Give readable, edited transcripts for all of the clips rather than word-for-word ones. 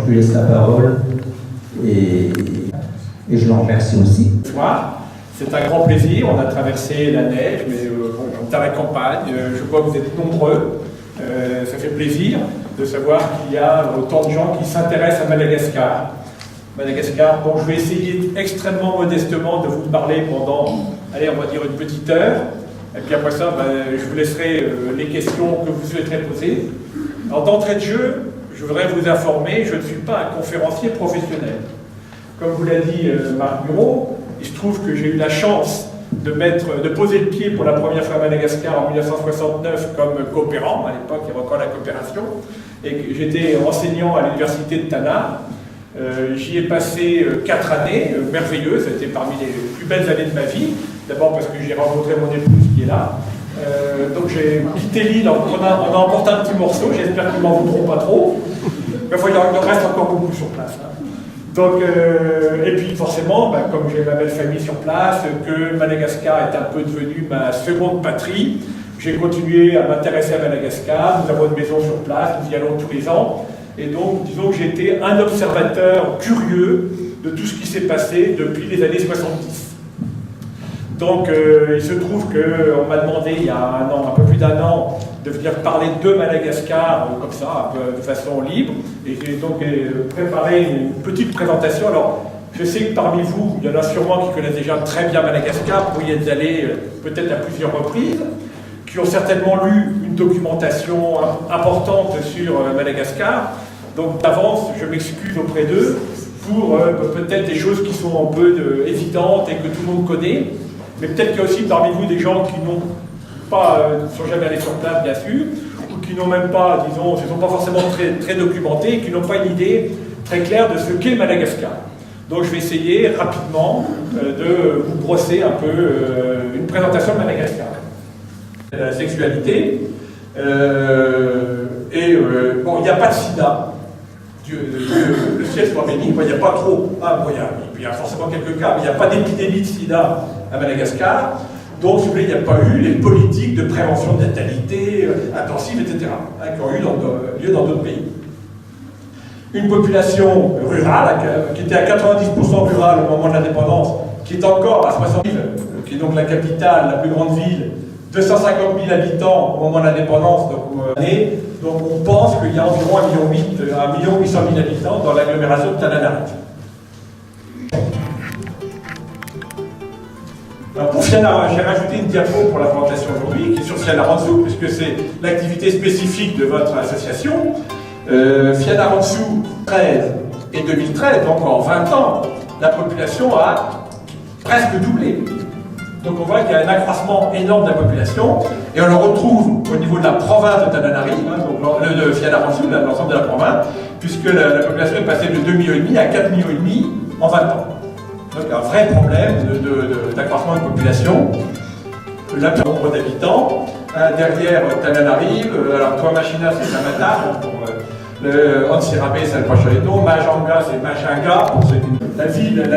Je lui laisse la parole et je l'en remercie aussi. C'est un grand plaisir, on a traversé la neige, mais on est à la campagne, je vois que vous êtes nombreux, ça fait plaisir de savoir qu'il y a autant de gens qui s'intéressent à Madagascar. Madagascar, bon, je vais essayer extrêmement modestement de vous parler pendant, allez, on va dire une petite heure, et puis après ça, je vous laisserai les questions que vous souhaiterez poser. Alors d'entrée de jeu, je voudrais vous informer, je ne suis pas un conférencier professionnel. Comme vous l'a dit Marc Bureau, il se trouve que j'ai eu la chance de poser le pied pour la première fois à Madagascar en 1969 comme coopérant, à l'époque il y avait encore la coopération, et que j'étais enseignant à l'université de Tana. J'y ai passé 4 années merveilleuses, ça a été parmi les plus belles années de ma vie, d'abord parce que j'ai rencontré mon épouse qui est là. Donc j'ai quitté l'île en emportant un petit morceau, j'espère qu'ils m'en voudront pas trop. Mais il en reste encore beaucoup sur place. Hein. Donc, et puis forcément, comme j'ai ma belle famille sur place, que Madagascar est un peu devenu ma seconde patrie, j'ai continué à m'intéresser à Madagascar, nous avons une maison sur place, nous y allons tous les ans. Et donc, disons que j'étais un observateur curieux de tout ce qui s'est passé depuis les années 70. Donc, il se trouve qu'on m'a demandé il y a un peu plus d'un an, de venir parler de Madagascar, comme ça, un peu de façon libre. Et j'ai donc préparé une petite présentation. Alors, je sais que parmi vous, il y en a sûrement qui connaissent déjà très bien Madagascar, pour y être allés peut-être à plusieurs reprises, qui ont certainement lu une documentation importante sur Madagascar. Donc, d'avance, je m'excuse auprès d'eux pour peut-être des choses qui sont un peu évidentes et que tout le monde connaît. Mais peut-être qu'il y a aussi parmi vous des gens qui n'ont pas, ne sont jamais allés sur place, bien sûr, ou qui n'ont même pas, disons, ne sont pas forcément très documentés, et qui n'ont pas une idée très claire de ce qu'est Madagascar. Donc je vais essayer rapidement de vous brosser un peu une présentation de Madagascar. La sexualité, bon, il n'y a pas de sida. Le ciel soit béni, il n'y a pas trop, il y a forcément quelques cas, mais il n'y a pas d'épidémie de sida à Madagascar, donc si vous voulez, il n'y a pas eu les politiques de prévention de natalité intensive, etc., qui ont eu lieu dans d'autres pays. Une population rurale, qui était à 90% rurale au moment de l'indépendance, qui est encore à 60 000, qui est donc la capitale, la plus grande ville, 250 000 habitants au moment de l'indépendance, donc on pense qu'il y a environ 1,8 million habitants dans l'agglomération de Tananarive. Alors pour Fianarantsoa, j'ai rajouté une diapo pour la présentation aujourd'hui, qui est sur Fianarantsoa, puisque c'est l'activité spécifique de votre association. Fianarantsoa 13 et 2013, donc en 20 ans, la population a presque doublé. Donc on voit qu'il y a un accroissement énorme de la population, et on le retrouve au niveau de la province de Tananarive, donc de Fianarantsoa, l'ensemble de la province, puisque la population est passée de 2,5 millions à 4,5 millions en 20 ans. Donc un vrai problème d'accroissement de population. Là, le nombre d'habitants, derrière Tananarive, alors Toamachina c'est Samata, le Antsirabe c'est le Pachareto, Majanga c'est Majanga, la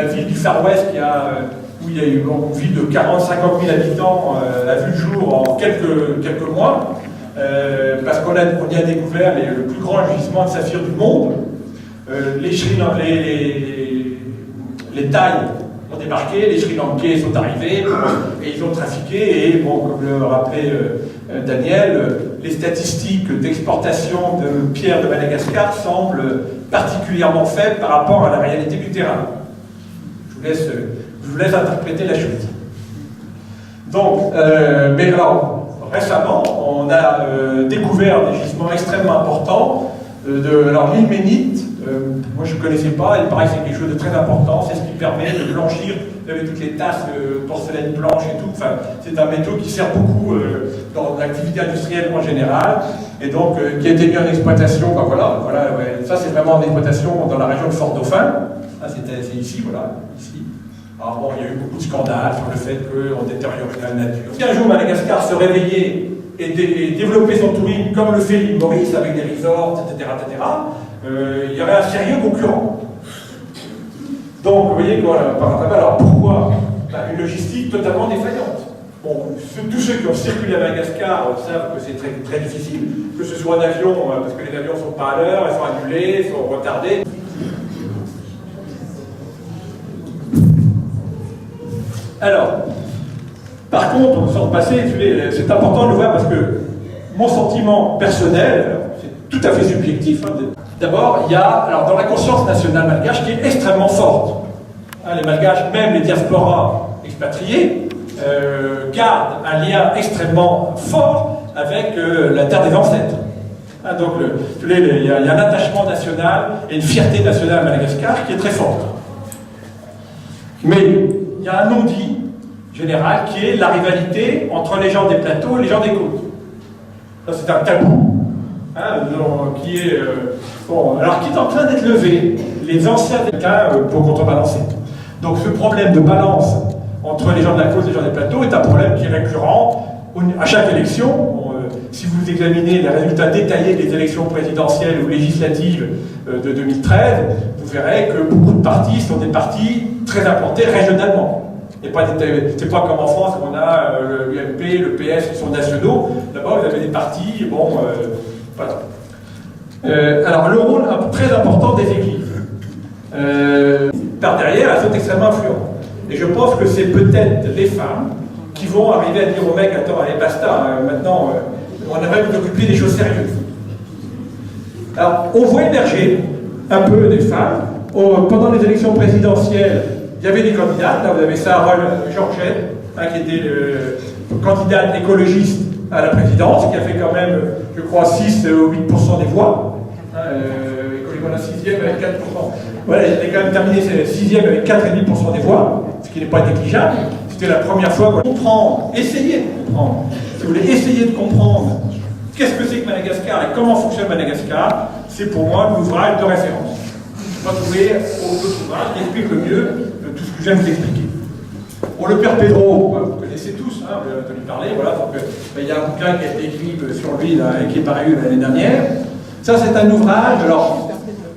ville du Far West où il y a eu une ville de 40-50 000 habitants a vu le jour en quelques mois, parce qu'on y a découvert le plus grand gisement de saphir du monde. Les Thaïs ont débarqué, les Sri Lankais sont arrivés et ils ont trafiqué. Et bon, comme le rappelait Daniel, les statistiques d'exportation de pierres de Madagascar semblent particulièrement faibles par rapport à la réalité du terrain. Je vous laisse interpréter la chose. Donc, mais alors, récemment, on a découvert des gisements extrêmement importants. Alors, l'ilménite, moi je ne connaissais pas, il paraît que c'est quelque chose de très important, c'est ce qui permet de blanchir, vous avez toutes les tasses de porcelaine blanche et tout, enfin, c'est un métaux qui sert beaucoup dans l'activité industrielle en général, et donc qui a été mis en exploitation, ben voilà, ouais, ça c'est vraiment en exploitation dans la région de Fort-Dauphin, c'est ici, voilà, ici. Alors bon, il y a eu beaucoup de scandales sur le fait qu'on détériorait la nature. Si un jour Madagascar se réveillait et développer son tourisme comme le fait l'île Maurice, avec des resorts, etc., il y aurait un sérieux concurrent. Donc, vous voyez quoi, alors pourquoi une logistique totalement défaillante. Bon, tous ceux qui ont circulé à Madagascar savent que c'est très, très difficile, que ce soit en avion, parce que les avions ne sont pas à l'heure, ils sont annulés, ils sont retardés. Alors, par contre, sans passer, c'est important de le voir parce que mon sentiment personnel, c'est tout à fait subjectif. Hein, d'abord, il y a, alors, dans la conscience nationale malgache qui est extrêmement forte. Hein, les Malgaches, même les diasporas expatriés, gardent un lien extrêmement fort avec la terre des ancêtres. Hein, donc, il y a un attachement national et une fierté nationale à Madagascar qui est très forte. Mais il y a un non-dit général qui est la rivalité entre les gens des plateaux et les gens des côtes. Ça, c'est un tabou, hein, qui est alors qui est en train d'être levé. Les anciens quelqu'un pour contrebalancer. Donc ce problème de balance entre les gens de la côte et les gens des plateaux est un problème qui est récurrent à chaque élection. Si vous examinez les résultats détaillés des élections présidentielles ou législatives de 2013, vous verrez que beaucoup de partis sont des partis très implantés régionalement. C'est pas comme en France où on a l'UMP, le PS qui sont nationaux. Là-bas, vous avez des partis, voilà. Alors, le rôle très important des églises. Par derrière, elles sont extrêmement influentes. Et je pense que c'est peut-être les femmes qui vont arriver à dire aux mecs, attends, allez, basta, maintenant, on aimerait vous occuper des choses sérieuses. Alors, on voit émerger un peu des femmes. Pendant les élections présidentielles, il y avait des candidates. Là, vous avez Sarah Georgette, qui était candidate écologiste à la présidence, qui a fait quand même, je crois, 6 ou 8% des voix. La 6e avec 4%. Voilà, elle a quand même terminé 6e avec 4,5% des voix, ce qui n'est pas négligeable. C'était la première fois qu'on comprend, essayer de comprendre. Si vous voulez essayer de comprendre qu'est-ce que c'est que Madagascar et comment fonctionne Madagascar, c'est pour moi l'ouvrage de référence. Je vais trouver autre ouvrage qui explique le mieux tout ce que je viens de vous expliquer. Bon, le père Pedro, vous connaissez tous, hein, vous avez entendu parler, voilà, donc il y a un bouquin qui a été écrit sur lui là, et qui est paru l'année dernière. Ça, c'est un ouvrage, alors,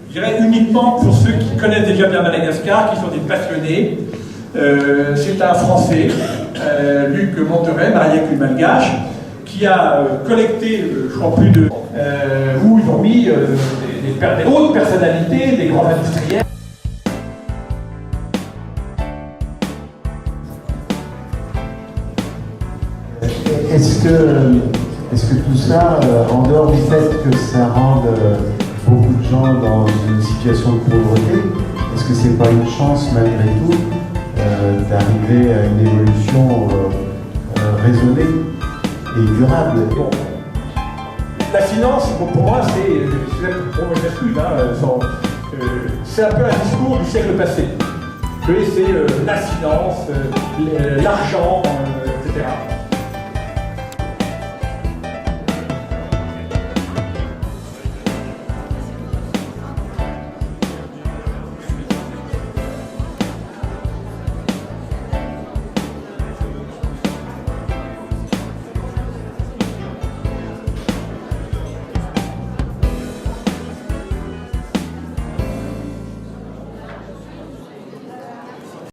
je dirais uniquement pour ceux qui connaissent déjà bien Madagascar, qui sont des passionnés. C'est un Français, Luc Monterey, marié avec une Malgache, qui a collecté, je crois plus de... où ils ont mis des hautes personnalités, des grands industriels. Est-ce que tout ça, en dehors du fait que ça rende beaucoup de gens dans une situation de pauvreté, est-ce que c'est pas une chance malgré tout d'arriver à une évolution raisonnée et durable? Bon. La finance, pour moi, c'est un peu un discours du siècle passé. C'est la finance, l'argent, etc.